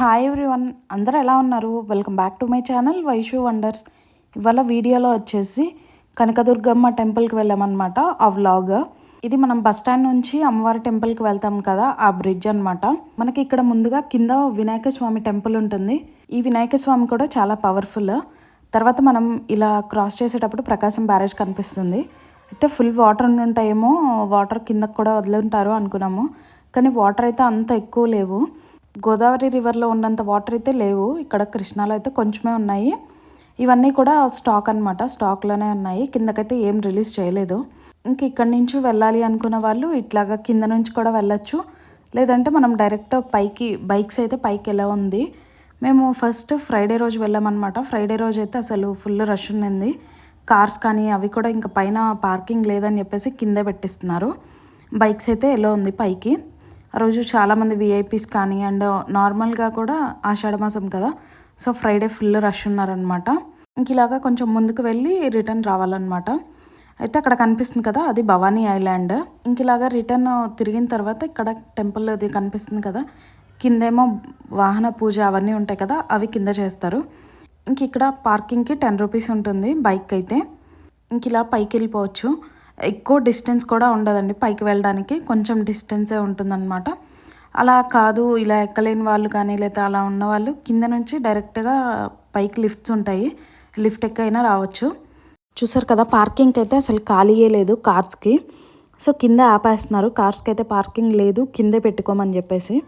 Hi everyone, అందరూ ఎలా ఉన్నారు? Welcome back to my channel Vaishu wonders. ఇవాళ వీడియోలో వచ్చేసి కనకదుర్గమ్మ టెంపుల్కి వెళ్ళామన్నమాట. ఆ వ్లాగ్ ఇది మనం బస్ స్టాండ్ నుంచి అమ్మవారి టెంపుల్కి వెళ్తాం కదా, ఆ బ్రిడ్జ్ అనమాట. మనకి ఇక్కడ ముందుగా కింద వినాయక స్వామి టెంపుల్ ఉంటుంది. ఈ వినాయక స్వామి కూడా చాలా పవర్ఫుల్. తర్వాత మనం ఇలా క్రాస్ చేసేటప్పుడు ప్రకాశం బ్యారేజ్ కనిపిస్తుంది. అయితే ఫుల్ వాటర్ ఉంటాయేమో, వాటర్ కిందకు కూడా వదిలింటారు అనుకున్నాము. కానీ వాటర్ అయితే అంత ఎక్కువ లేవు. గోదావరి రివర్లో ఉన్నంత వాటర్ అయితే లేవు. ఇక్కడ కృష్ణాలో అయితే కొంచెమే ఉన్నాయి. ఇవన్నీ కూడా స్టాక్ అనమాట, స్టాక్లోనే ఉన్నాయి. కిందకైతే ఏం రిలీజ్ చేయలేదు. ఇంక ఇక్కడి నుంచి వెళ్ళాలి అనుకున్న వాళ్ళు ఇట్లాగా కింద నుంచి కూడా వెళ్ళొచ్చు. లేదంటే మనం డైరెక్ట్ పైకి బైక్స్ అయితే పైకి ఎలా ఉంది. మేము ఫస్ట్ ఫ్రైడే రోజు వెళ్ళామన్నమాట. ఫ్రైడే రోజు అయితే అసలు ఫుల్ రష్ ఉన్నింది. కార్స్ కానీ అవి కూడా ఇంకా పైన పార్కింగ్ లేదని చెప్పేసి కిందే పెట్టిస్తున్నారు. బైక్స్ అయితే ఎలా ఉంది పైకి. ఆ రోజు చాలామంది విఐపీస్ కానీ అండ్ నార్మల్గా కూడా ఆషాఢమాసం కదా, సో ఫ్రైడే ఫుల్ రష్ ఉన్నారనమాట. ఇంక ఇలాగా కొంచెం ముందుకు వెళ్ళి రిటర్న్ రావాలన్నమాట. అయితే అక్కడ కనిపిస్తుంది కదా, అది భవానీ ఐలాండ్. ఇంక ఇలాగా రిటర్న్ తిరిగిన తర్వాత ఇక్కడ టెంపుల్ అది కనిపిస్తుంది కదా, కిందేమో వాహన పూజ అవన్నీ ఉంటాయి కదా, అవి కింద చేస్తారు. ఇంక ఇక్కడ పార్కింగ్కి 10 రూపీస్ ఉంటుంది బైక్ అయితే. ఇంక ఇలా పైకి వెళ్ళిపోవచ్చు. ఎక్కువ డిస్టెన్స్ కూడా ఉండదండి పైకి వెళ్ళడానికి, కొంచెం డిస్టెన్సే ఉంటుందన్నమాట. అలా కాదు ఇలా ఎక్కలేని వాళ్ళు కానీ లేదా అలా ఉన్న వాళ్ళు కింద నుంచి డైరెక్ట్గా పైకి లిఫ్ట్స్ ఉంటాయి, లిఫ్ట్ ఎక్కైనా రావచ్చు. చూసారు కదా, పార్కింగ్కి అయితే అసలు ఖాళీయే లేదు కార్స్కి. సో కింద ఆపేస్తున్నారు, కార్స్కి అయితే పార్కింగ్ లేదు, కిందే పెట్టుకోమని చెప్పేసి.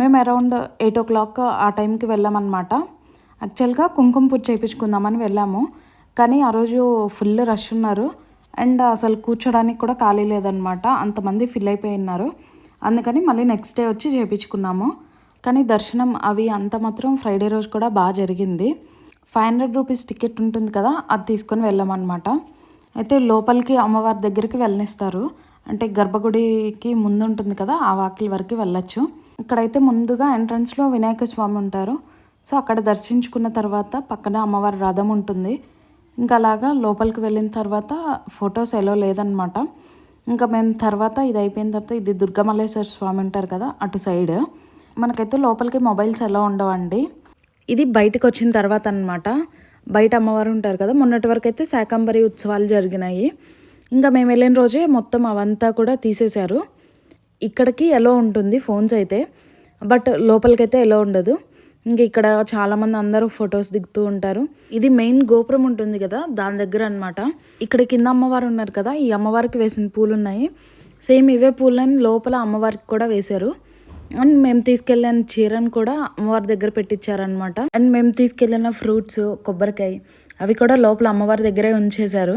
మేము అరౌండ్ 8 o'clock ఆ టైంకి వెళ్ళామన్నమాట. యాక్చువల్గా కుంకుమ పూజ చేయించుకుందామని వెళ్ళాము, కానీ ఆ రోజు ఫుల్ రష్ ఉన్నారు అండ్ అసలు కూర్చోడానికి కూడా ఖాళీ లేదనమాట. అంతమంది ఫిల్ అయిపోయి ఉన్నారు. అందుకని మళ్ళీ నెక్స్ట్ డే వచ్చి చేయించుకున్నాము. కానీ దర్శనం అవి అంత మాత్రం ఫ్రైడే రోజు కూడా బాగా జరిగింది. 500 రూపీస్ టికెట్ ఉంటుంది కదా, అది తీసుకొని వెళ్ళామన్నమాట. అయితే లోపలికి అమ్మవారి దగ్గరికి వెళ్ళనిస్తారు. అంటే గర్భగుడికి ముందు ఉంటుంది కదా, ఆ వాకిలి వరకు వెళ్ళొచ్చు. ఇక్కడైతే ముందుగా ఎంట్రన్స్లో వినాయక స్వామి ఉంటారు. సో అక్కడ దర్శించుకున్న తర్వాత పక్కన అమ్మవారి రథం ఉంటుంది. ఇంకా అలాగా లోపలికి వెళ్ళిన తర్వాత ఫొటోస్ ఎలా లేదనమాట. ఇంకా మేము తర్వాత ఇది అయిపోయిన తర్వాత ఇది దుర్గమల్లేశ్వర స్వామి ఉంటారు కదా, అటు సైడ్ మనకైతే లోపలికి మొబైల్స్ ఎలా ఉండవండి. ఇది బయటకు వచ్చిన తర్వాత అనమాట. బయట అమ్మవారు ఉంటారు కదా, మొన్నటి వరకు అయితే శాకంబరి ఉత్సవాలు జరిగినాయి. ఇంకా మేము వెళ్ళిన రోజే మొత్తం అవంతా కూడా తీసేశారు. ఇక్కడికి ఎలా ఉంటుంది ఫోన్స్ అయితే, బట్ లోపలికైతే ఎలా ఉండదు. ఇంక ఇక్కడ చాలామంది అందరూ ఫొటోస్ దిగుతూ ఉంటారు. ఇది మెయిన్ గోపురం ఉంటుంది కదా, దాని దగ్గర అనమాట. ఇక్కడ కింద అమ్మవారు ఉన్నారు కదా, ఈ అమ్మవారికి వేసిన పూలు ఉన్నాయి. సేమ్ ఇవే పూలని లోపల అమ్మవారికి కూడా వేశారు. అండ్ మేము తీసుకెళ్ళిన చీరను కూడా అమ్మవారి దగ్గర పెట్టించారనమాట. అండ్ మేము తీసుకెళ్ళిన ఫ్రూట్స్, కొబ్బరికాయ అవి కూడా లోపల అమ్మవారి దగ్గరే ఉంచేశారు.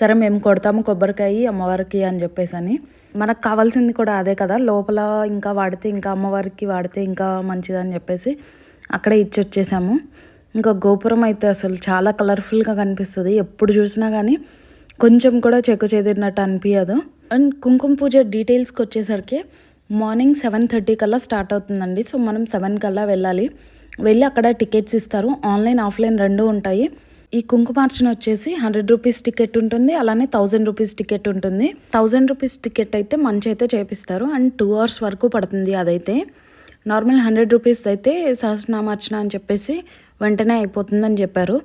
సరే మేము కొడతాము కొబ్బరికాయ అమ్మవారికి అని చెప్పేసి అని. మనకు కావాల్సింది కూడా అదే కదా, లోపల ఇంకా వాడితే ఇంకా అమ్మవారికి వాడితే ఇంకా మంచిదని చెప్పేసి అక్కడే ఇచ్చి వచ్చేసాము. ఇంకా గోపురం అయితే అసలు చాలా కలర్ఫుల్గా కనిపిస్తుంది. ఎప్పుడు చూసినా కానీ కొంచెం కూడా చెక్కు చెదిరినట్టు అనిపించదు. అండ్ కుంకుమ పూజ డీటెయిల్స్కి వచ్చేసరికి మార్నింగ్ 7:30 కల్లా స్టార్ట్ అవుతుందండి. సో మనం 7 కల్లా వెళ్ళి అక్కడ టికెట్స్ ఇస్తారు. ఆన్లైన్ ఆఫ్లైన్ రెండు ఉంటాయి. ఈ కుంకుమార్చన వచ్చేసి 100 రూపీస్ టికెట్ ఉంటుంది, అలానే 1000 రూపీస్ టికెట్ ఉంటుంది. 1000 రూపీస్ టికెట్ అయితే మంచి అయితే చేపిస్తారు అండ్ 2 hours వరకు పడుతుంది. అదైతే నార్మల్ 100 రూపీస్ అయితే సహస్రనామార్చన అని చెప్పేసి వెంటనే అయిపోతుందని చెప్పారు.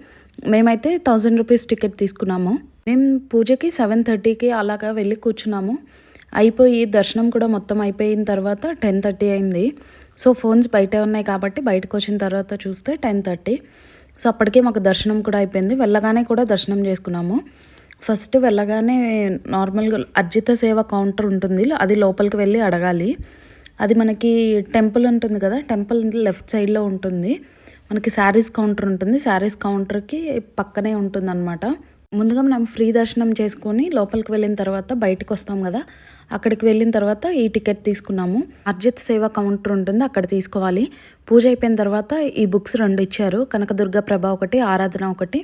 మేమైతే 1000 రూపీస్ టికెట్ తీసుకున్నాము. మేము పూజకి 7:30కి అలాగా వెళ్ళి కూర్చున్నాము. అయిపోయి దర్శనం కూడా మొత్తం అయిపోయిన తర్వాత 10:30 అయింది. సో ఫోన్స్ బయటే ఉన్నాయి కాబట్టి బయటకు వచ్చిన తర్వాత చూస్తే 10:30. సో అప్పటికే మాకు దర్శనం కూడా అయిపోయింది. వెళ్ళగానే కూడా దర్శనం చేసుకున్నాము. ఫస్ట్ వెళ్ళగానే నార్మల్గా అర్జిత సేవ కౌంటర్ ఉంటుంది, అది లోపలికి వెళ్ళి అడగాలి. అది మనకి టెంపుల్ ఉంటుంది కదా, టెంపుల్ లెఫ్ట్ సైడ్లో ఉంటుంది. మనకి శారీస్ కౌంటర్ ఉంటుంది, శారీస్ కౌంటర్కి పక్కనే ఉంటుంది అనమాట. ముందుగా మనం ఫ్రీ దర్శనం చేసుకొని లోపలికి వెళ్ళిన తర్వాత బయటకు వస్తాం కదా, అక్కడికి వెళ్ళిన తర్వాత ఈ టికెట్ తీసుకున్నాము. అర్జిత సేవ కౌంటర్ ఉంటుంది, అక్కడ తీసుకోవాలి. పూజ అయిపోయిన తర్వాత ఈ బుక్స్ 2 ఇచ్చారు, కనకదుర్గ ప్రభ ఒకటి, ఆరాధన ఒకటి.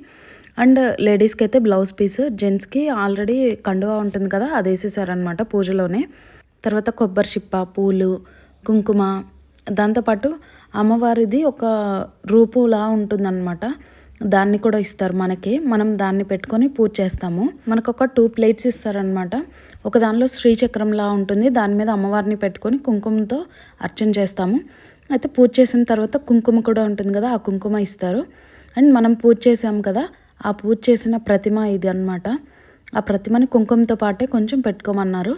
అండ్ లేడీస్కి అయితే బ్లౌజ్ పీస్, జెంట్స్కి ఆల్రెడీ కండువా ఉంటుంది కదా, అది వేసేసారనమాట పూజలోనే. తర్వాత కొబ్బరి చిప్ప, పూలు, కుంకుమ, దాంతోపాటు అమ్మవారిది ఒక రూపులా ఉంటుందన్నమాట, దాన్ని కూడా ఇస్తారు మనకి. మనం దాన్ని పెట్టుకొని పూజ చేస్తాము. మనకు ఒక 2 ప్లేట్స్ ఇస్తారనమాట. ఒక దానిలో శ్రీచక్రంలా ఉంటుంది, దాని మీద అమ్మవారిని పెట్టుకొని కుంకుమతో అర్చన చేస్తాము. అయితే పూజ చేసిన తర్వాత కుంకుమ కూడా ఉంటుంది కదా, ఆ కుంకుమ ఇస్తారు. అండ్ మనం పూజ చేసాం కదా, ఆ పూజ చేసిన ప్రతిమ ఇది అన్నమాట. ఆ ప్రతిమని కుంకుమతో పాటే కొంచెం పెట్టుకోమన్నారు.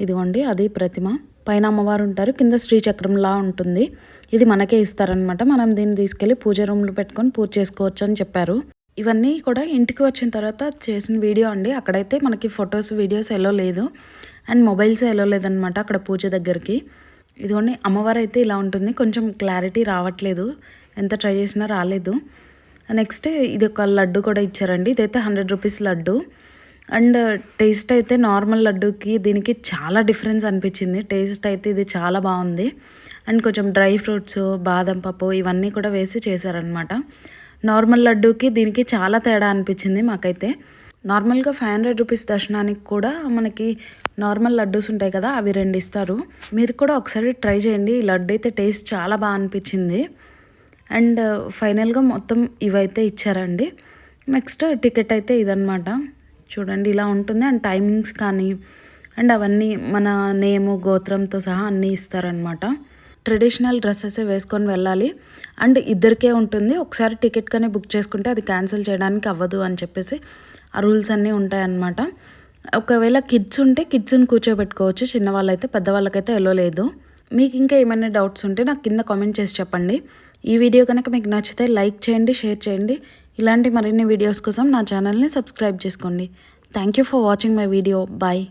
ఇదిగోండి అది ప్రతిమ. పైన అమ్మవారు ఉంటారు, కింద శ్రీచక్రంలా ఉంటుంది. ఇది మనకే ఇస్తారనమాట. మనం దీన్ని తీసుకెళ్ళి పూజ రూమ్లో పెట్టుకొని పూజ చేసుకోవచ్చు అని చెప్పారు. ఇవన్నీ కూడా ఇంటికి వచ్చిన తర్వాత చేసిన వీడియో అండి. అక్కడైతే మనకి ఫొటోస్ వీడియోస్ ఎలో లేదు, అండ్ మొబైల్స్ ఎలో లేదనమాట అక్కడ పూజ దగ్గరికి. ఇదిగోండి అమ్మవారు అయితే ఇలా ఉంటుంది. కొంచెం క్లారిటీ రావట్లేదు, ఎంత ట్రై చేసినా రాలేదు. నెక్స్ట్ ఇది ఒక లడ్డు కూడా ఇచ్చారండి. ఇదైతే 100 రూపీస్ లడ్డు. అండ్ టేస్ట్ అయితే నార్మల్ లడ్డూకి దీనికి చాలా డిఫరెన్స్ అనిపించింది. టేస్ట్ అయితే ఇది చాలా బాగుంది. అండ్ కొంచెం డ్రై ఫ్రూట్స్, బాదం పప్పు ఇవన్నీ కూడా వేసి చేశారనమాట. నార్మల్ లడ్డూకి దీనికి చాలా తేడా అనిపించింది మాకైతే. నార్మల్గా 500 రూపీస్ దర్శనానికి కూడా మనకి నార్మల్ లడ్డూస్ ఉంటాయి కదా, అవి 2 ఇస్తారు. మీరు కూడా ఒకసారి ట్రై చేయండి. ఈ లడ్డు అయితే టేస్ట్ చాలా బాగా అనిపించింది. అండ్ ఫైనల్గా మొత్తం ఇవైతే ఇచ్చారండి. నెక్స్ట్ టికెట్ అయితే ఇదనమాట. చూడండి ఇలా ఉంటుంది. అండ్ టైమింగ్స్ కానీ అండ్ అవన్నీ మన నేము గోత్రంతో సహా అన్నీ ఇస్తారనమాట. ట్రెడిషనల్ డ్రెస్సెస్ వేసుకొని వెళ్ళాలి. అండ్ ఇద్దరికే ఉంటుంది. ఒకసారి టికెట్ కానీ బుక్ చేసుకుంటే అది క్యాన్సిల్ చేయడానికి అవ్వదు అని చెప్పేసి ఆ రూల్స్ అన్నీ ఉంటాయన్నమాట. ఒకవేళ కిడ్స్ ఉంటే కిడ్స్ని కూర్చోబెట్టుకోవచ్చు, చిన్నవాళ్ళైతే. పెద్దవాళ్ళకైతే ఎలో లేదు. మీకు ఇంకా ఏమైనా డౌట్స్ ఉంటే నాకు కింద కామెంట్ చేసి చెప్పండి. ఈ వీడియో కనుక మీకు నచ్చితే లైక్ చేయండి, షేర్ చేయండి. ఇలాంటి మరిన్ని వీడియోస్ కోసం నా ఛానల్ని సబ్స్క్రైబ్ చేసుకోండి. Thank you for watching my video. Bye.